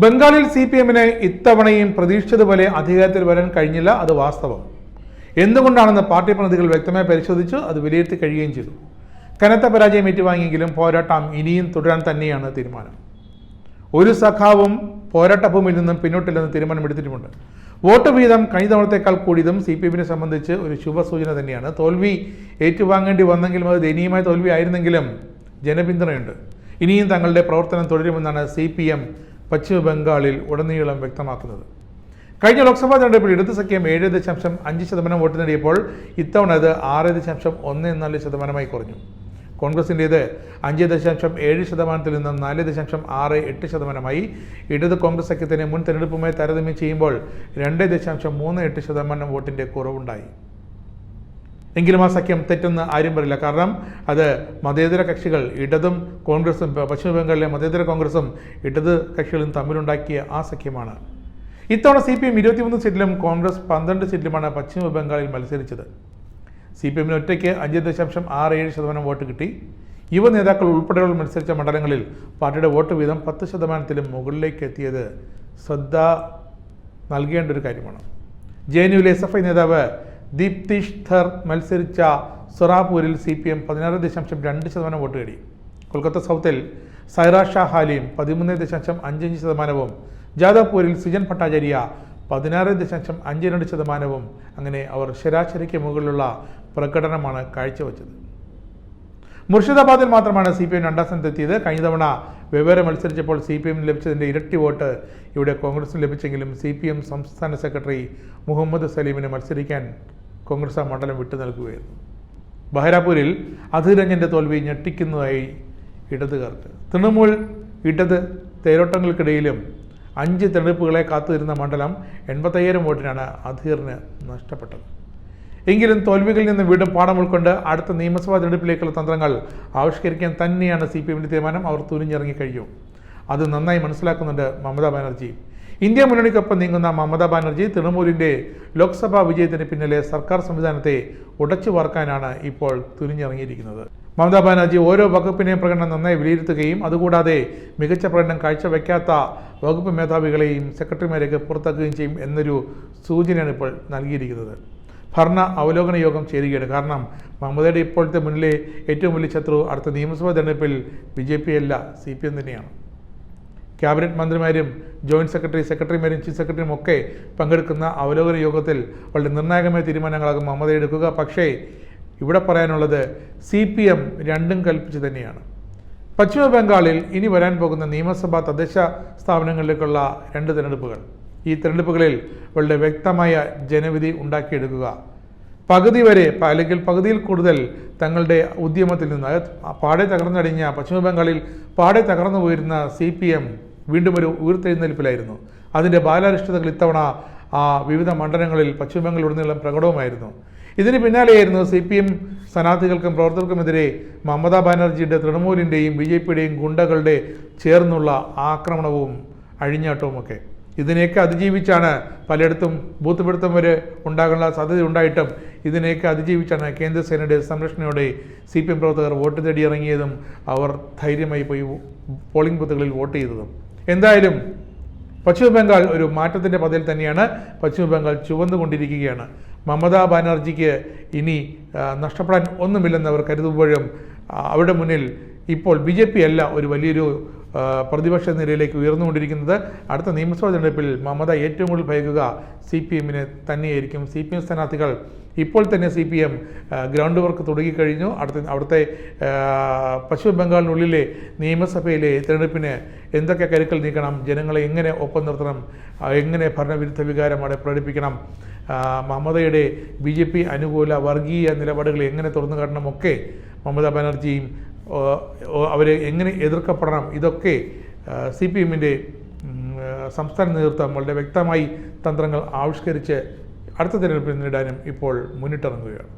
ബംഗാളിൽ CPM-ന് ഇത്തവണയും പ്രതീക്ഷിച്ചതുപോലെ അധികാരത്തിൽ വരാൻ കഴിഞ്ഞില്ല. അത് വാസ്തവം. എന്തുകൊണ്ടാണെന്ന് പാർട്ടി പ്രതിനിധികൾ വ്യക്തമായി പരിശോധിച്ചു. അത് വിലയിരുത്തി കഴിയുകയും ചെയ്തു. കനത്ത പരാജയം ഏറ്റുവാങ്ങിയെങ്കിലും പോരാട്ടം ഇനിയും തുടരാൻ തന്നെയാണ് തീരുമാനം. ഒരു സഖാവും പോരാട്ടഭൂമിയിൽ നിന്നും പിന്നോട്ടില്ലെന്ന് തീരുമാനമെടുത്തിട്ടുമുണ്ട്. വോട്ട് വീതം കഴിഞ്ഞ തവണത്തേക്കാൾ കൂടിയതും CPM-നെ സംബന്ധിച്ച് ഒരു ശുഭസൂചന തന്നെയാണ്. തോൽവി ഏറ്റുവാങ്ങേണ്ടി വന്നെങ്കിലും അത് ദയനീയമായ തോൽവി ആയിരുന്നെങ്കിലും ജനപിന്തുണയുണ്ട്. ഇനിയും തങ്ങളുടെ പ്രവർത്തനം തുടരുമെന്നാണ് CPM പശ്ചിമ ബംഗാളിൽ ഉടനീളം വ്യക്തമാക്കുന്നത്. കഴിഞ്ഞ ലോക്സഭാ തെരഞ്ഞെടുപ്പിൽ ഇടത് സഖ്യം 7.5% വോട്ട് നേടിയപ്പോൾ ഇത്തവണ അത് 6.14% കുറഞ്ഞു. കോൺഗ്രസിൻ്റേത് 5.7% നിന്നും 4.68%. ഇടത് കോൺഗ്രസ് സഖ്യത്തിന് മുൻ തെരഞ്ഞെടുപ്പുമായി താരതമ്യം ചെയ്യുമ്പോൾ 2.38% വോട്ടിൻ്റെ കുറവുണ്ടായി. എങ്കിലും ആ സഖ്യം തെറ്റെന്ന് ആരും പറയില്ല. കാരണം അത് മതേതര കക്ഷികൾ, ഇടതും കോൺഗ്രസും, പശ്ചിമ ബംഗാളിലെ മതേതര കോൺഗ്രസും ഇടത് കക്ഷികളും തമ്മിലുണ്ടാക്കിയ ആ സഖ്യമാണ്. ഇത്തവണ CPM 23 സീറ്റിലും കോൺഗ്രസ് 12 സീറ്റിലുമാണ് പശ്ചിമ ബംഗാളിൽ മത്സരിച്ചത്. CPM-ന് ഒറ്റയ്ക്ക് 5.67% വോട്ട് കിട്ടി. യുവ നേതാക്കൾ ഉൾപ്പെടെയുള്ള മത്സരിച്ച മണ്ഡലങ്ങളിൽ പാർട്ടിയുടെ വോട്ട് വീതം 10%-ത്തിലും മുകളിലേക്ക് എത്തിയത് ശ്രദ്ധ നൽകേണ്ട ഒരു കാര്യമാണ്. JNU-ലെ SFI നേതാവ് ദീപ്തിഷ് ധർ മത്സരിച്ച സൊറാപൂരിൽ CPM 16.2% വോട്ട് നേടി. കൊൽക്കത്ത സൗത്തിൽ സൈറ ഷാ ഹാലിം 13.55%, ജാദവ്പൂരിൽ സുജൻ ഭട്ടാചാര്യ 16.52%. അങ്ങനെ അവർ ശരാശരിക്ക് മുകളിലുള്ള പ്രകടനമാണ് കാഴ്ചവെച്ചത്. മുർഷിദാബാദിൽ മാത്രമാണ് CPM രണ്ടാം സ്ഥാനത്തെത്തിയത്. കഴിഞ്ഞ തവണ വെവ്വേറെ മത്സരിച്ചപ്പോൾ CPM ലഭിച്ചതിൻ്റെ ഇരട്ടി വോട്ട് ഇവിടെ കോൺഗ്രസിന് ലഭിച്ചെങ്കിലും CPM സംസ്ഥാന സെക്രട്ടറി മുഹമ്മദ് സലീമിന് മത്സരിക്കാൻ കോൺഗ്രസ് ആ മണ്ഡലം വിട്ടു നൽകുകയായിരുന്നു. ബഹരാപൂരിൽ അധീർ രഞ്ജൻ്റെ തോൽവി ഞെട്ടിക്കുന്നതായി ഇടതുകാർക്ക്. തൃണമൂൽ ഇടത് തേരോട്ടങ്ങൾക്കിടയിലും 5 തെരഞ്ഞെടുപ്പുകളെ കാത്തുനിന്ന മണ്ഡലം 85,000 വോട്ടിനാണ് അധീറിന് നഷ്ടപ്പെട്ടത്. എങ്കിലും തോൽവികളിൽ നിന്ന് വീണ്ടും പാഠം ഉൾക്കൊണ്ട് അടുത്ത നിയമസഭാ തെരഞ്ഞെടുപ്പിലേക്കുള്ള തന്ത്രങ്ങൾ ആവിഷ്കരിക്കാൻ തന്നെയാണ് CPM-ന്റെ തീരുമാനം. അവർ തുനിഞ്ഞിറങ്ങിക്കഴിഞ്ഞു. അത് നന്നായി മനസ്സിലാക്കുന്നുണ്ട് മമതാ ബാനർജി. ഇന്ത്യ മുന്നണിക്കൊപ്പം നീങ്ങുന്ന മമതാ ബാനർജി തൃണമൂലിൻ്റെ ലോക്സഭാ വിജയത്തിന് പിന്നിലെ സർക്കാർ സംവിധാനത്തെ ഉടച്ചു വാർക്കാനാണ് ഇപ്പോൾ തുനിഞ്ഞിറങ്ങിയിരിക്കുന്നത്. മമതാ ബാനർജി ഓരോ വകുപ്പിനെയും പ്രകടനം നന്നായി വിലയിരുത്തുകയും അതുകൂടാതെ മികച്ച പ്രകടനം കാഴ്ചവെക്കാത്ത വകുപ്പ് മേധാവികളെയും സെക്രട്ടറിമാരെയൊക്കെ പുറത്താക്കുകയും ചെയ്യും എന്നൊരു സൂചനയാണ് ഇപ്പോൾ നൽകിയിരിക്കുന്നത്. ഭരണ അവലോകന യോഗം ചേരുകയാണ്. കാരണം മമതയുടെ ഇപ്പോഴത്തെ മുന്നിലെ ഏറ്റവും വലിയ ശത്രു അടുത്ത നിയമസഭാ തെരഞ്ഞെടുപ്പിൽ BJP അല്ല, CPM തന്നെയാണ്. ക്യാബിനറ്റ് മന്ത്രിമാരും ജോയിൻറ്റ് സെക്രട്ടറിമാരും ചീഫ് സെക്രട്ടറിയും ഒക്കെ പങ്കെടുക്കുന്ന അവലോകന യോഗത്തിൽ വളരെ നിർണായകമായ തീരുമാനങ്ങളാകും മമത എടുക്കുക. പക്ഷേ ഇവിടെ പറയാനുള്ളത് CPM രണ്ടും കൽപ്പിച്ച് തന്നെയാണ്. പശ്ചിമ ബംഗാളിൽ ഇനി വരാൻ പോകുന്ന നിയമസഭാ തദ്ദേശ സ്ഥാപനങ്ങളിലേക്കുള്ള 2 തെരഞ്ഞെടുപ്പുകൾ. ഈ തെരഞ്ഞെടുപ്പുകളിൽ വളരെ വ്യക്തമായ ജനവിധി ഉണ്ടാക്കിയെടുക്കുക. പകുതി വരെ അല്ലെങ്കിൽ പകുതിയിൽ കൂടുതൽ തങ്ങളുടെ ഉദ്യമത്തിൽ നിന്ന് പാടെ തകർന്നടിഞ്ഞ പശ്ചിമ ബംഗാളിൽ പാടെ തകർന്നു പോയിരുന്ന CPM വീണ്ടും ഒരു ഉയർത്തെഴുന്നേൽപ്പിലായിരുന്നു. അതിൻ്റെ ബാലാരിഷ്ടതകൾ ഇത്തവണ വിവിധ മണ്ഡലങ്ങളിൽ പശ്ചിമ ബംഗാളിലുടനീളം പ്രകടവുമായിരുന്നു. ഇതിന് പിന്നാലെയായിരുന്നു CPM സ്ഥാനാർത്ഥികൾക്കും പ്രവർത്തകർക്കുമെതിരെ മമതാ ബാനർജിയുടെ തൃണമൂലിൻ്റെയും BJP-യുടെയും ഗുണ്ടകളുടെ ചേർന്നുള്ള ആക്രമണവും അഴിഞ്ഞാട്ടവുമൊക്കെ. ഇതിനെയൊക്കെ അതിജീവിച്ചാണ് പലയിടത്തും ബൂത്ത് പിടുത്തം വരെ ഉണ്ടാകാനുള്ള സാധ്യതയുണ്ടായിട്ടും ഇതിനെയൊക്കെ അതിജീവിച്ചാണ് കേന്ദ്രസേനയുടെ സംരക്ഷണയോടെ CPM പ്രവർത്തകർ വോട്ട് തേടി ഇറങ്ങിയതും അവർ ധൈര്യമായി പോയി പോളിംഗ് ബൂത്തുകളിൽ വോട്ട് ചെയ്തതും. എന്തായാലും പശ്ചിമ ബംഗാൾ ഒരു മാറ്റത്തിൻ്റെ പതയിൽ തന്നെയാണ്. പശ്ചിമ ബംഗാൾ ചുവന്നുകൊണ്ടിരിക്കുകയാണ്. മമതാ ബാനർജിക്ക് ഇനി നഷ്ടപ്പെടാൻ ഒന്നുമില്ലെന്ന് അവർ കരുതുമ്പോഴും അവരുടെ മുന്നിൽ ഇപ്പോൾ BJP അല്ല ഒരു വലിയൊരു പ്രതിപക്ഷ നിരയിലേക്ക് ഉയർന്നുകൊണ്ടിരിക്കുന്നത്. അടുത്ത നിയമസഭാ തെരഞ്ഞെടുപ്പിൽ മമത ഏറ്റവും കൂടുതൽ ഭയക്കുക CPM-നെ തന്നെയായിരിക്കും. CPM സ്ഥാനാർത്ഥികൾ ഇപ്പോൾ തന്നെ CPM ഗ്രൗണ്ട് വർക്ക് തുടങ്ങിക്കഴിഞ്ഞു. അവിടുത്തെ പശ്ചിമ ബംഗാളിനുള്ളിലെ നിയമസഭയിലെ തിരഞ്ഞെടുപ്പിന് എന്തൊക്കെ കരുക്കൾ നീക്കണം, ജനങ്ങളെ എങ്ങനെ ഒപ്പം നിർത്തണം, എങ്ങനെ ഭരണവിരുദ്ധ വികാരം അവിടെ പ്രകടിപ്പിക്കണം, മമതയുടെ BJP അനുകൂല വർഗീയ നിലപാടുകൾ എങ്ങനെ തുറന്നു കാട്ടണമൊക്കെ മമതാ ബാനർജിയും അവരെ എങ്ങനെ എതിർക്കപ്പെടണം, ഇതൊക്കെ CPM-ന്റെ സംസ്ഥാന നേതൃത്വം വളരെ വ്യക്തമായി തന്ത്രങ്ങൾ ആവിഷ്കരിച്ച് അടുത്ത തിരഞ്ഞെടുപ്പിൽ നേടാനും ഇപ്പോൾ മുന്നിട്ടിറങ്ങുകയാണ്.